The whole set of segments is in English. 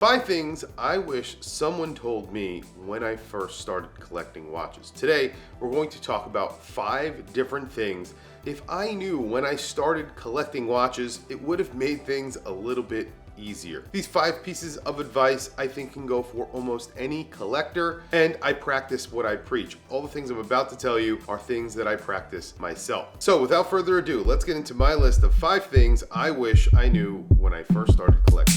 5 things I wish someone told me when I first started collecting watches. Today, we're going to talk about 5 different things. If I knew when I started collecting watches, it would have made things a little bit easier. These 5 pieces of advice I think can go for almost any collector, and I practice what I preach. All the things I'm about to tell you are things that I practice myself. So without further ado, let's get into my list of 5 things I wish I knew when I first started collecting.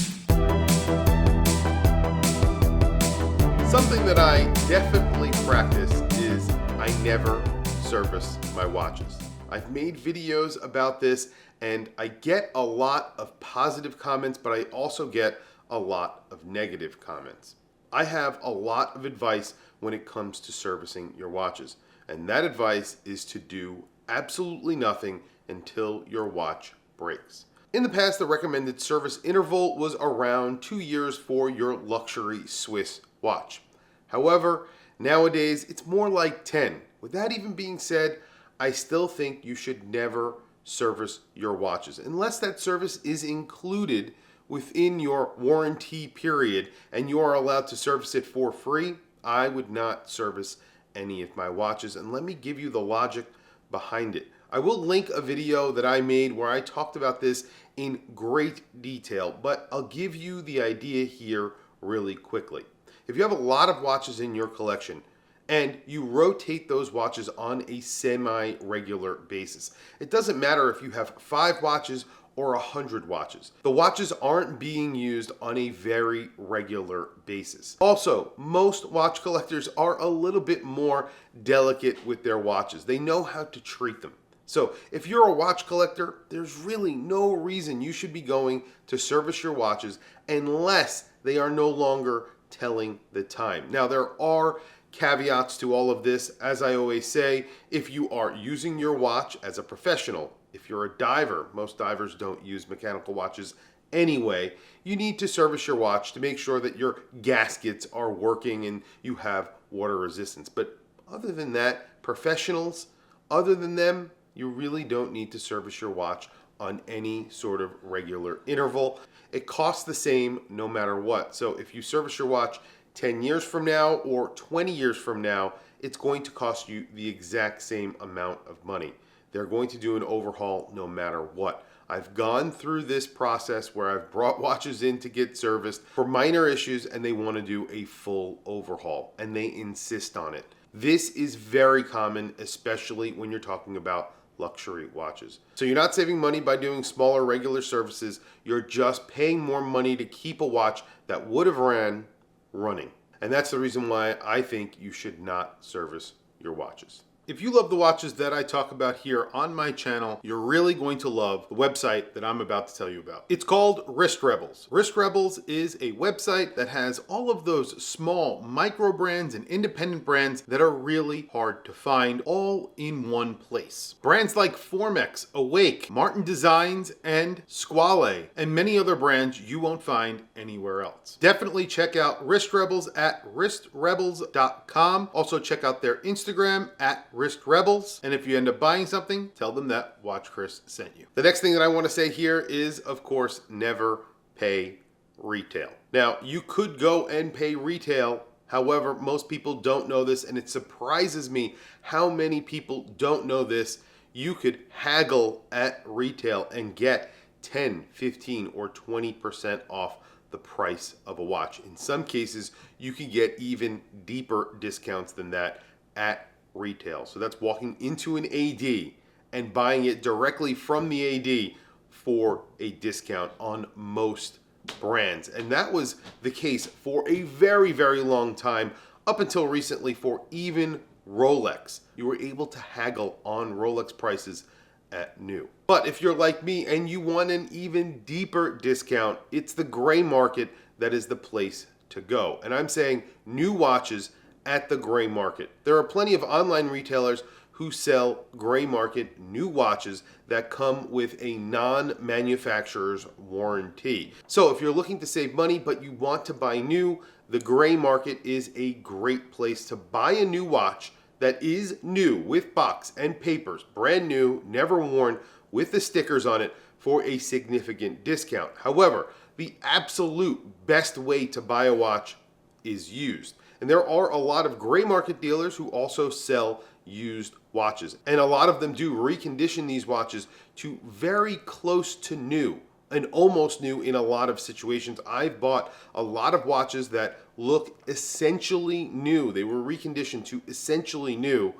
Something that I definitely practice is I never service my watches. I've made videos about this and I get a lot of positive comments, but I also get a lot of negative comments. I have a lot of advice when it comes to servicing your watches, and that advice is to do absolutely nothing until your watch breaks. In the past, the recommended service interval was around 2 years for your luxury Swiss watch. However, nowadays it's more like 10. With that even being said, I still think you should never service your watches unless that service is included within your warranty period and you are allowed to service it for free. I would not service any of my watches, and let me give you the logic behind it. I will link a video that I made where I talked about this in great detail, but I'll give you the idea here really quickly. If you have a lot of watches in your collection and you rotate those watches on a semi-regular basis, it doesn't matter if you have 5 watches or 100 watches. The watches aren't being used on a very regular basis. Also, most watch collectors are a little bit more delicate with their watches. They know how to treat them. So if you're a watch collector, there's really no reason you should be going to service your watches unless they are no longer telling the time. Now, there are caveats to all of this. As I always say, if you are using your watch as a professional, if you're a diver, most divers don't use mechanical watches anyway, you need to service your watch to make sure that your gaskets are working and you have water resistance. But other than that, professionals, other than them, you really don't need to service your watch on any sort of regular interval. It costs the same no matter what. So if you service your watch 10 years from now or 20 years from now, it's going to cost you the exact same amount of money. They're going to do an overhaul no matter what. I've gone through this process where I've brought watches in to get serviced for minor issues and they want to do a full overhaul and they insist on it. This is very common, especially when you're talking about luxury watches. So you're not saving money by doing smaller regular services, you're just paying more money to keep a watch that would have ran running. And that's the reason why I think you should not service your watches. If you love the watches that I talk about here on my channel, you're really going to love the website that I'm about to tell you about. It's called Wristrebels. Wristrebels is a website that has all of those small micro brands and independent brands that are really hard to find all in one place. Brands like Formex, Awake, Martin Designs, and Squale, and many other brands you won't find anywhere else. Definitely check out Wristrebels at wristrebels.com. Also check out their Instagram at Wristrebels, and if you end up buying something, tell them that Watch Chris sent you. The next thing that I want to say here is, of course, never pay retail. Now, you could go and pay retail. However, most people don't know this, and it surprises me how many people don't know this. You could haggle at retail and get 10, 15, or 20% off the price of a watch. In some cases, you can get even deeper discounts than that at retail. So that's walking into an AD and buying it directly from the AD for a discount on most brands. And that was the case for a very, very long time, up until recently for even Rolex. You were able to haggle on Rolex prices at new. But if you're like me and you want an even deeper discount, it's the gray market that is the place to go. And I'm saying new watches at the gray market. There are plenty of online retailers who sell gray market new watches that come with a non-manufacturer's warranty. So if you're looking to save money but you want to buy new, the gray market is a great place to buy a new watch that is new with box and papers, brand new, never worn, with the stickers on it for a significant discount. However, the absolute best way to buy a watch is used. And there are a lot of gray market dealers who also sell used watches. And a lot of them do recondition these watches to very close to new and almost new in a lot of situations. I've bought a lot of watches that look essentially new. They were reconditioned to essentially new,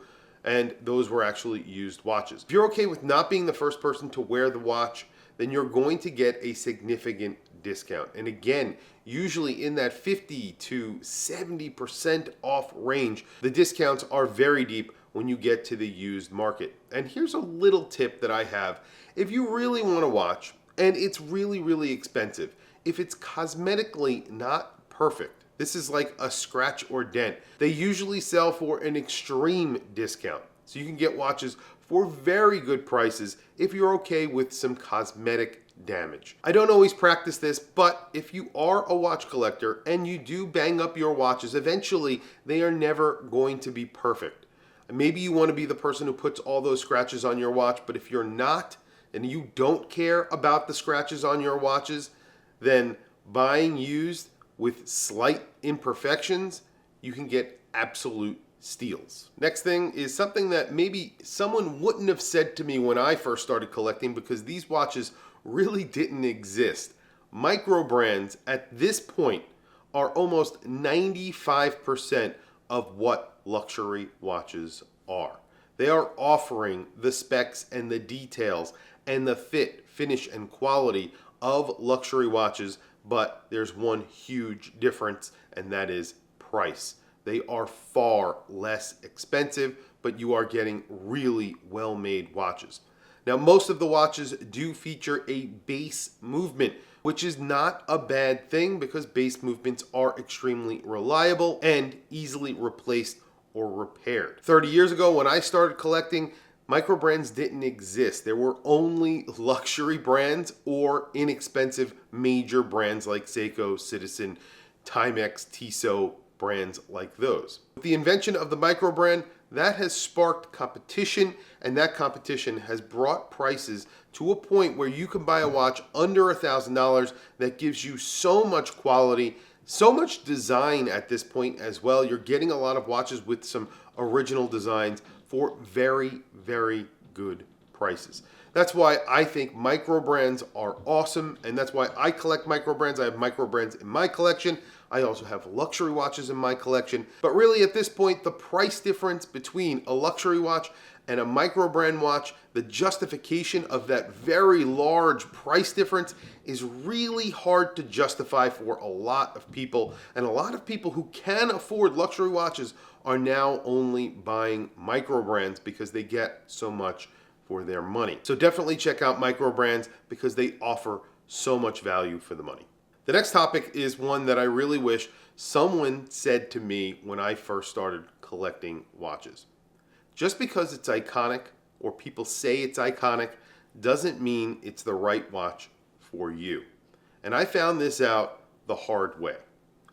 and those were actually used watches. If you're okay with not being the first person to wear the watch, then you're going to get a significant discount. And again, usually in that 50 to 70% off range. The discounts are very deep when you get to the used market. And here's a little tip that I have. If you really want a watch and it's really, really expensive, if it's cosmetically not perfect, this is like a scratch or dent, they usually sell for an extreme discount. So you can get watches for very good prices if you're okay with some cosmetic damage. I don't always practice this, but if you are a watch collector and you do bang up your watches, eventually they are never going to be perfect. Maybe you want to be the person who puts all those scratches on your watch, but if you're not and you don't care about the scratches on your watches, then buying used with slight imperfections, you can get absolute steals. Next thing is something that maybe someone wouldn't have said to me when I first started collecting, because these watches really didn't exist. Micro brands at this point are almost 95% of what luxury watches are. They are offering the specs and the details and the fit, finish, and quality of luxury watches, but there's one huge difference, and that is price. They are far less expensive, but you are getting really well-made watches. Now, most of the watches do feature a base movement, which is not a bad thing because base movements are extremely reliable and easily replaced or repaired. 30 years ago, when I started collecting, micro brands didn't exist. There were only luxury brands or inexpensive major brands like Seiko, Citizen, Timex, Tissot, brands like those. With the invention of the micro brand, that has sparked competition, and that competition has brought prices to a point where you can buy a watch under $1,000 that gives you so much quality, so much design at this point as well. You're getting a lot of watches with some original designs for very, very good prices. That's why I think micro brands are awesome, and that's why I collect micro brands. I have micro brands in my collection. I also have luxury watches in my collection. But really at this point, the price difference between a luxury watch and a micro brand watch, the justification of that very large price difference is really hard to justify for a lot of people. And a lot of people who can afford luxury watches are now only buying micro brands because they get so much for their money. So definitely check out micro brands because they offer so much value for the money. The next topic is one that I really wish someone said to me when I first started collecting watches. Just because it's iconic or people say it's iconic doesn't mean it's the right watch for you. And I found this out the hard way.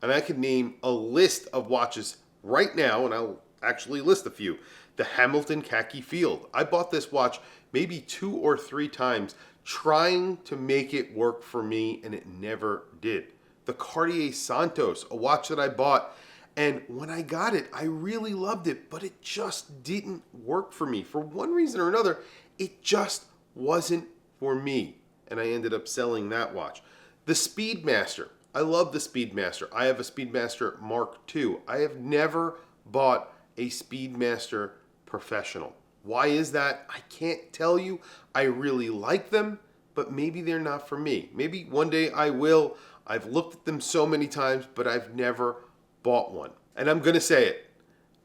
And I could name a list of watches right now, and I'll actually list a few. The Hamilton Khaki Field. I bought this watch maybe 2 or 3 times trying to make it work for me, and it never did. The Cartier Santos, a watch that I bought, and when I got it, I really loved it, but it just didn't work for me. For one reason or another, it just wasn't for me, and I ended up selling that watch. The Speedmaster. I love the Speedmaster. I have a Speedmaster Mark II. I have never bought a Speedmaster Professional. Why is that? I can't tell you. I really like them, but maybe they're not for me. Maybe one day I will. I've looked at them so many times, but I've never bought one. And I'm going to say it.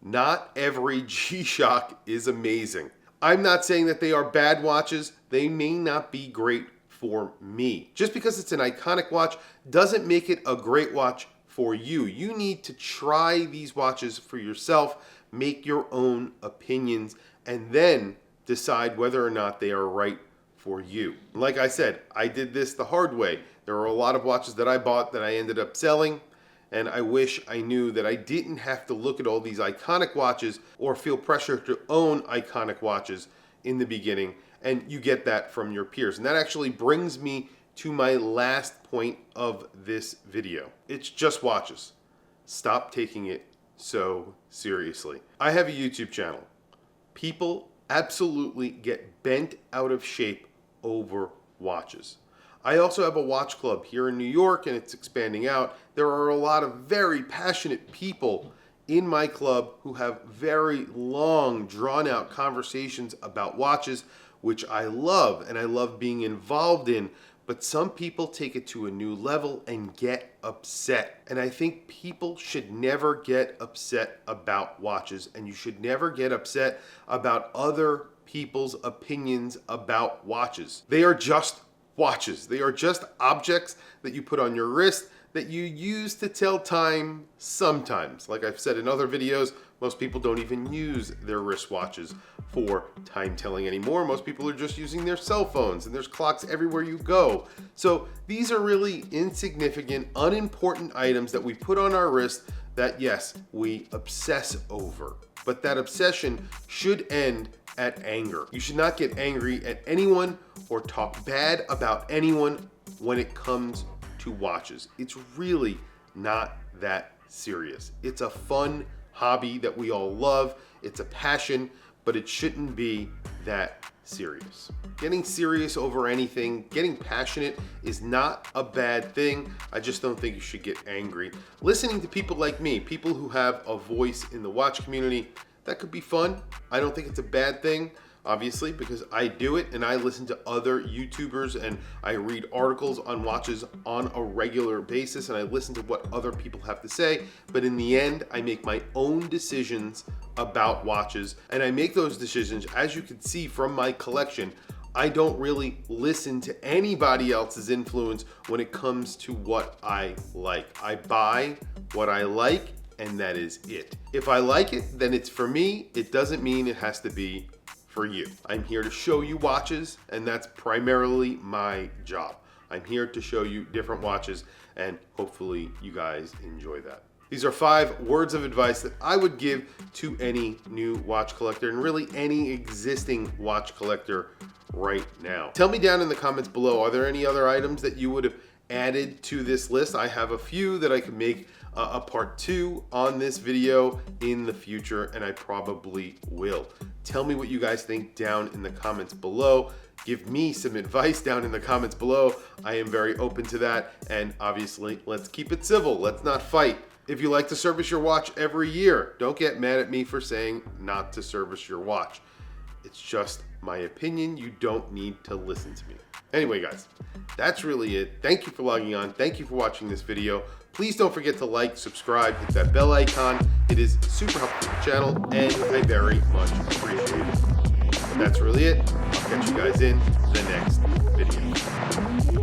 Not every G-Shock is amazing. I'm not saying that they are bad watches. They may not be great for me. Just because it's an iconic watch doesn't make it a great watch for you. You need to try these watches for yourself, make your own opinions, and then decide whether or not they are right for you. Like I said, I did this the hard way. There were a lot of watches that I bought that I ended up selling, and I wish I knew that I didn't have to look at all these iconic watches or feel pressure to own iconic watches in the beginning, and you get that from your peers. And that actually brings me to my last point of this video. It's just watches. Stop taking it so seriously. I have a YouTube channel. People absolutely get bent out of shape over watches. I also have a watch club here in New York, and it's expanding out. There are a lot of very passionate people in my club who have very long, drawn-out conversations about watches, which I love, and I love being involved in. But some people take it to a new level and get upset. And I think people should never get upset about watches, and you should never get upset about other people's opinions about watches. They are just watches. They are just objects that you put on your wrist that you use to tell time sometimes. Like I've said in other videos, most people don't even use their wristwatches for time telling anymore. Most people are just using their cell phones, and there's clocks everywhere you go. So these are really insignificant, unimportant items that we put on our wrist that, yes, we obsess over. But that obsession should end at anger. You should not get angry at anyone or talk bad about anyone when it comes to watches. It's really not that serious. It's a fun hobby that we all love. It's a passion, but it shouldn't be that serious. Getting serious over anything, getting passionate is not a bad thing. I just don't think you should get angry. Listening to people like me, people who have a voice in the watch community, that could be fun. I don't think it's a bad thing, obviously, because I do it and I listen to other YouTubers and I read articles on watches on a regular basis and I listen to what other people have to say. But in the end, I make my own decisions about watches, and I make those decisions, as you can see from my collection. I don't really listen to anybody else's influence when it comes to what I like. I buy what I like, and that is it. If I like it, then it's for me. It doesn't mean it has to be for you. I'm here to show you watches, and that's primarily my job. I'm here to show you different watches, and hopefully you guys enjoy that. These are 5 words of advice that I would give to any new watch collector, and really any existing watch collector right now. Tell me down in the comments below, are there any other items that you would have added to this list? I have a few that I could make a part 2 on this video in the future, and I probably will. Tell me what you guys think down in the comments below. Give me some advice down in the comments below. I am very open to that, and obviously, let's keep it civil. Let's not fight. If you like to service your watch every year, don't get mad at me for saying not to service your watch. It's just my opinion. You don't need to listen to me. Anyway, guys, that's really it. Thank you for logging on. Thank you for watching this video. Please don't forget to like, subscribe, hit that bell icon. It is super helpful to the channel, and I very much appreciate it. But that's really it. I'll catch you guys in the next video.